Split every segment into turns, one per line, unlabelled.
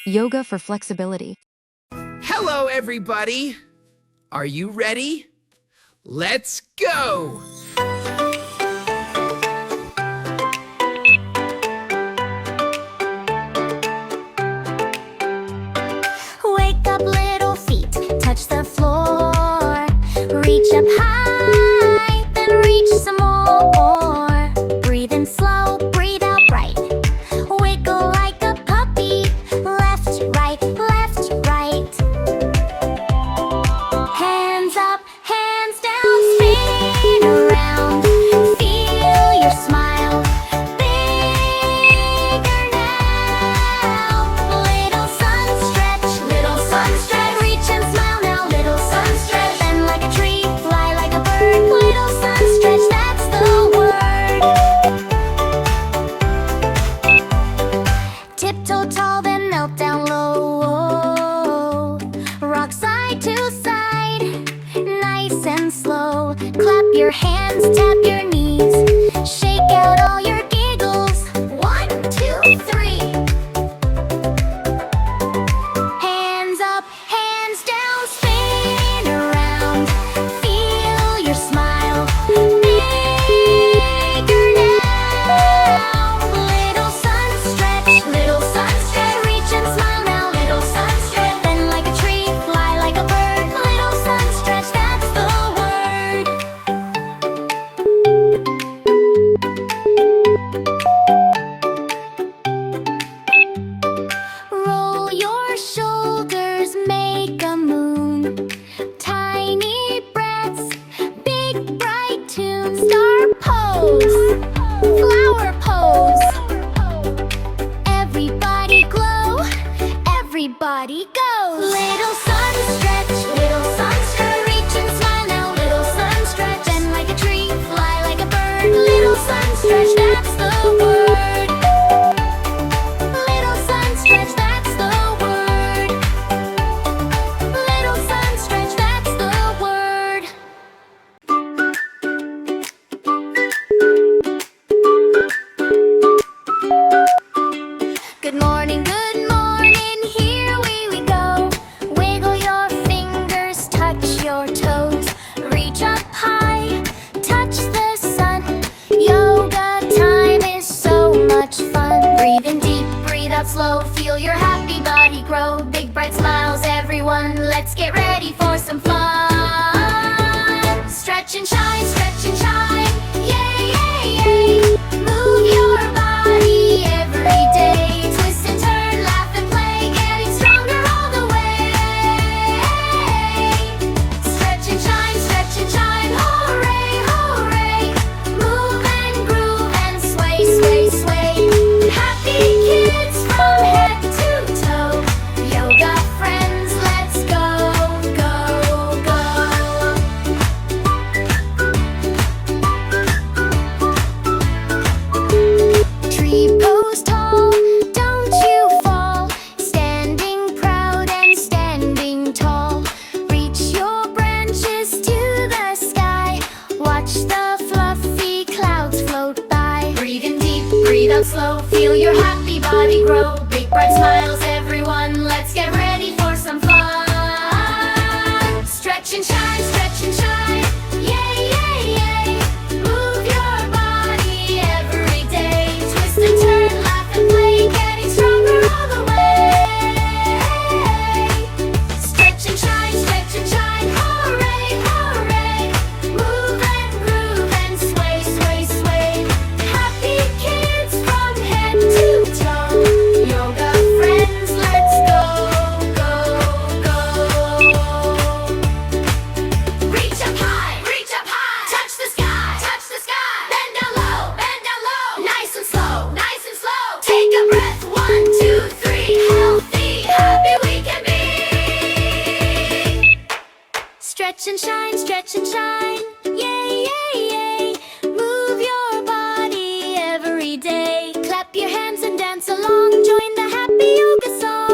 Yoga for flexibility.
Hello, everybody. Are you ready? Let's go!
Wake up, little feet, touch the floor. Reach up high, then reach some more. Breathe in slow, breathe out bright. Wiggle like a puppy, left, right, left, right. Hands up, hands down, spin around. Feel your smile, bigger now. Little sun stretch, reach and smile now. Little sun stretch, bend like a tree, fly like a bird. Little sun stretch, that's the word. Tiptoe tall, then melt down low. Rock side to side, nice and slow. Clap your hands, tap your knees. Shake out all your giggles. 1, 2, 3. Hands up, hands down, spin around. Feel your smile, bigger now. Little sun stretch, reach and smile now. Little sun stretch, bend like a tree, fly like a bird. Little sun stretch, that's the word. Roll your shoulders, make a moon. Tiny breaths, big bright tunes. Star pose, flower pose. Everybody glow, everybody go. Little sun stretch, reach and smile now. Little sun stretch, bend like a tree, fly like a bird. Little sun stretch, that's the word. Little sun stretch, that's the word. Little sun stretch, that's the word. Good morning, here we go. Wiggle your fingers, touch your toes. Reach up high, touch the sun. Yoga time is so much fun. Breathe in deep, breathe out slow. Feel your happy body grow. Big bright smiles, everyone. Let's get ready for some fun. Stretch and shine, yay, yay, yay. Move your body every day. Twist and turn, laugh and play, getting stronger all the way. Stretch and shine, hooray, hooray. Move and groove and sway, sway, sway. Happy kids from head to toe. Yoga friends, let's go, go, go. Tree pose tall, don't you fall. Standing proud and standing tall. Reach your branches to the sky. Watch the fluffy clouds float by. Breathe in deep, breathe out slow. Feel your happy body grow. Big bright smiles, everyone. Let's get ready for some fun. Stretch and shine, yay, yay, yay. Move your body every day. Twist and turn, laugh and play, getting stronger all the way. Stretch and shine, hooray, hooray. Move and groove and sway, sway, sway. Happy kids from head to toe. Yoga friends, let's go, go, go. Reach up high, touch the sky, bend down low, nice and slow, take a breath, 1, 2, 3, healthy, happy we can be. Stretch and shine, yay, yay, yay. Move your body every day. Clap your hands and dance along, join the happy yoga song.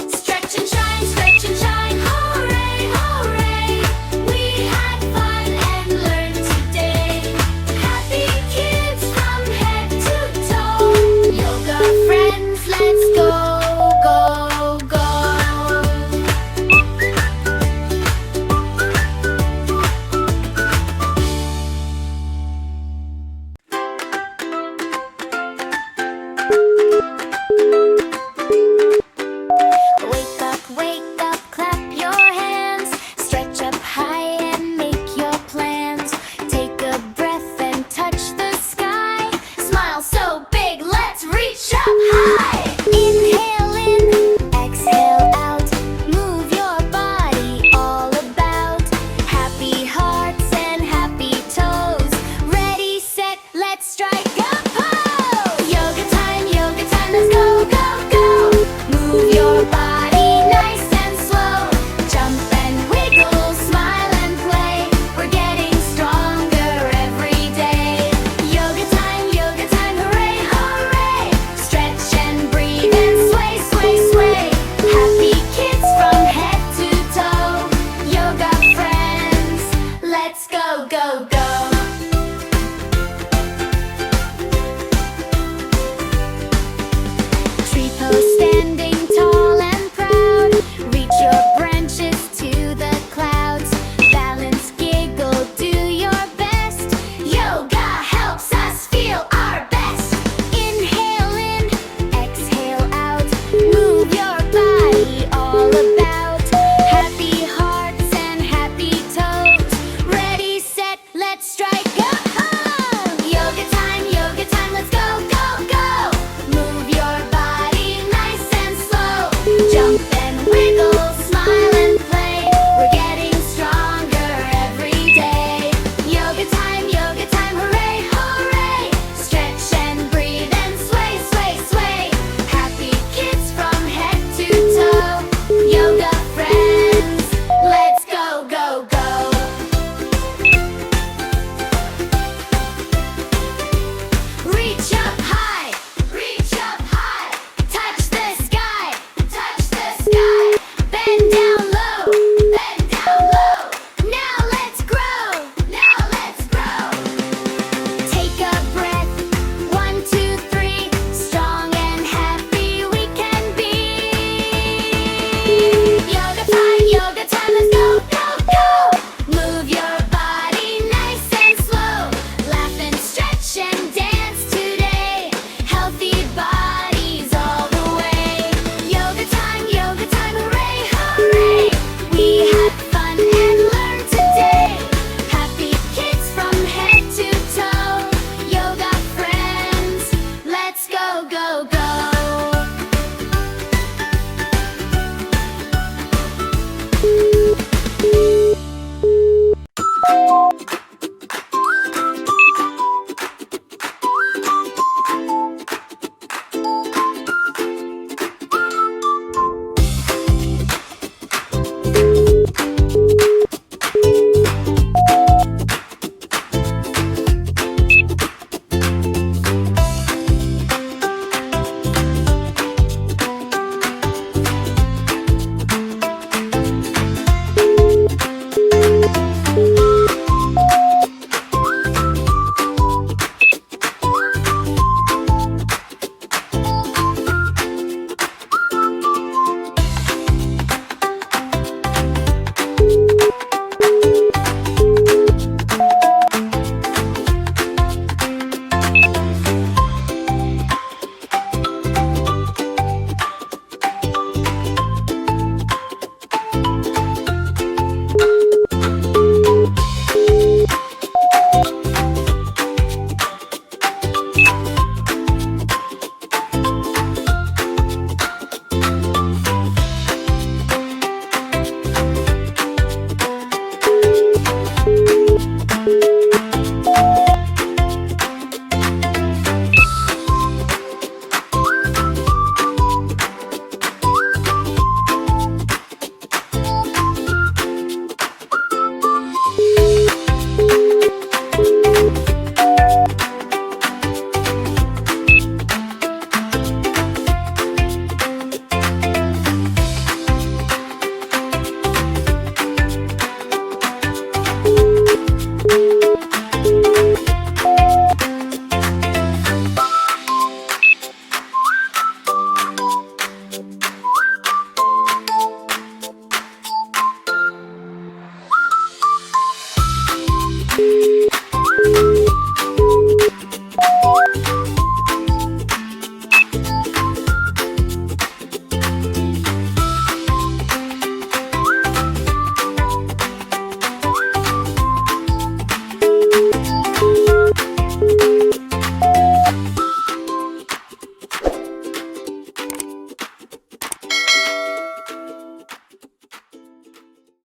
Stretch and shine, hooray, hooray. We had fun and learned today. Happy kids from head to toe. Yoga friends, Go